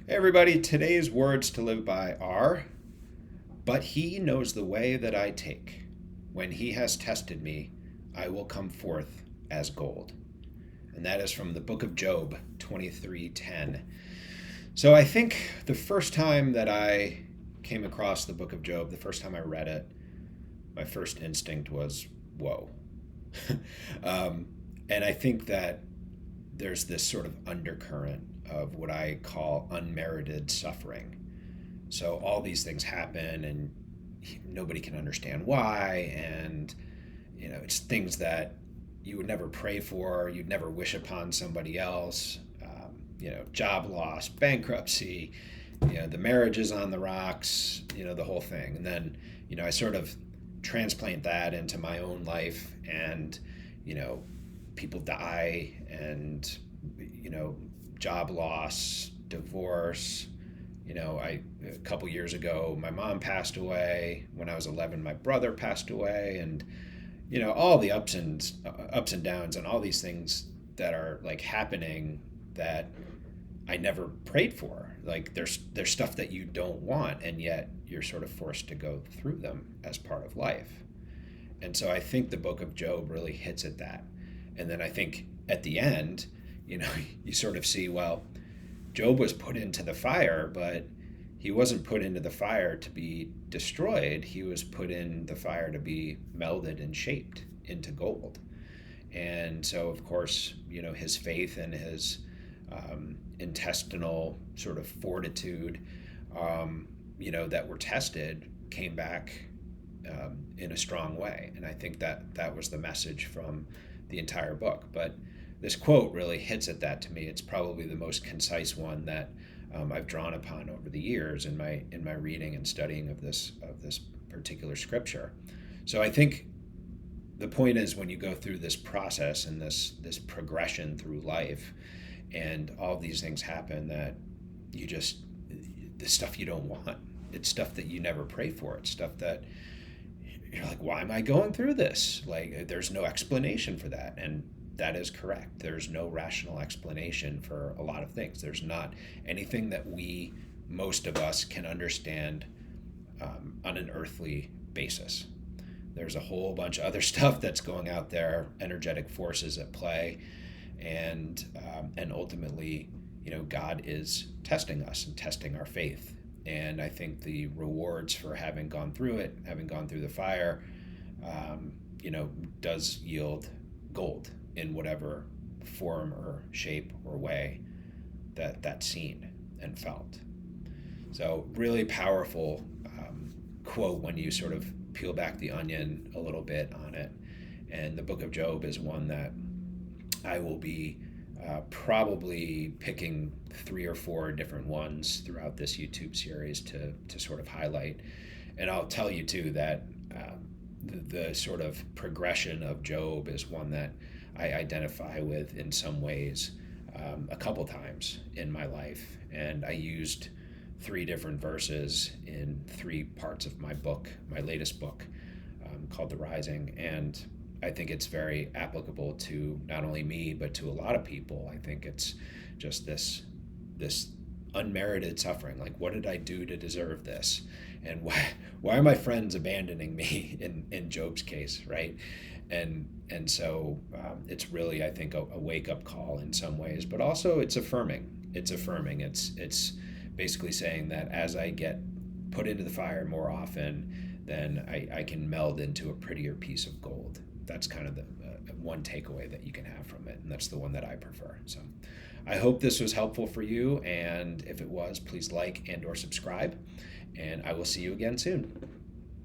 Hey everybody, today's words to live by are, but he knows the way that I take. When he has tested me, I will come forth as gold. And that is from the book of Job 23:10. So I think the first time that I came across the book of Job, the first time I read it, my first instinct was, whoa. um, and I think that there's this sort of undercurrent of what I call unmerited suffering. So all these things happen and nobody can understand why, and it's things that you would never pray for, you'd never wish upon somebody else. Job loss, bankruptcy, the marriage is on the rocks, the whole thing. And then I sort of transplant that into my own life, and you know people die, and job loss, divorce. A couple years ago, my mom passed away. When I was 11, my brother passed away, and all the ups and downs, and all these things that are like happening that I never prayed for. Like there's stuff that you don't want, and yet you're sort of forced to go through them as part of life. And so I think the book of Job really hits at that. And then I think at the end, you sort of see, well, Job was put into the fire, but he wasn't put into the fire to be destroyed. He was put in the fire to be melded and shaped into gold. And so, of course, his faith and his intestinal sort of fortitude, that were tested came back in a strong way. And I think that was the message from the entire book. But this quote really hits at that to me. It's probably the most concise one that I've drawn upon over the years in my reading and studying of this particular scripture. So I think the point is, when you go through this process and this progression through life, and all these things happen, that you just, the stuff you don't want, it's stuff that you never pray for. It's stuff that you're like, why am I going through this? Like, there's no explanation for that. And that is correct. There's no rational explanation for a lot of things. There's not anything that most of us can understand on an earthly basis. There's a whole bunch of other stuff that's going out there, energetic forces at play, and ultimately, God is testing us and testing our faith. And I think the rewards for having gone through it, having gone through the fire, does yield gold in whatever form or shape or way that's seen and felt. So really powerful quote when you sort of peel back the onion a little bit on it. And the book of Job is one that I will be probably picking 3 or 4 different ones throughout this YouTube series to sort of highlight. And I'll tell you too that the sort of progression of Job is one that I identify with in some ways a couple times in my life. And I used 3 different verses in 3 parts of my book, my latest book, called The Rising. And I think it's very applicable to not only me, but to a lot of people. I think it's just this unmerited suffering. Like, what did I do to deserve this? And why are my friends abandoning me in Job's case, right? And so it's really, I think, a wake up call in some ways, but also it's affirming. It's affirming. It's basically saying that as I get put into the fire more often, then I can meld into a prettier piece of gold. That's kind of the one takeaway that you can have from it, and that's the one that I prefer. So I hope this was helpful for you, and if it was, please like and or subscribe, and I will see you again soon.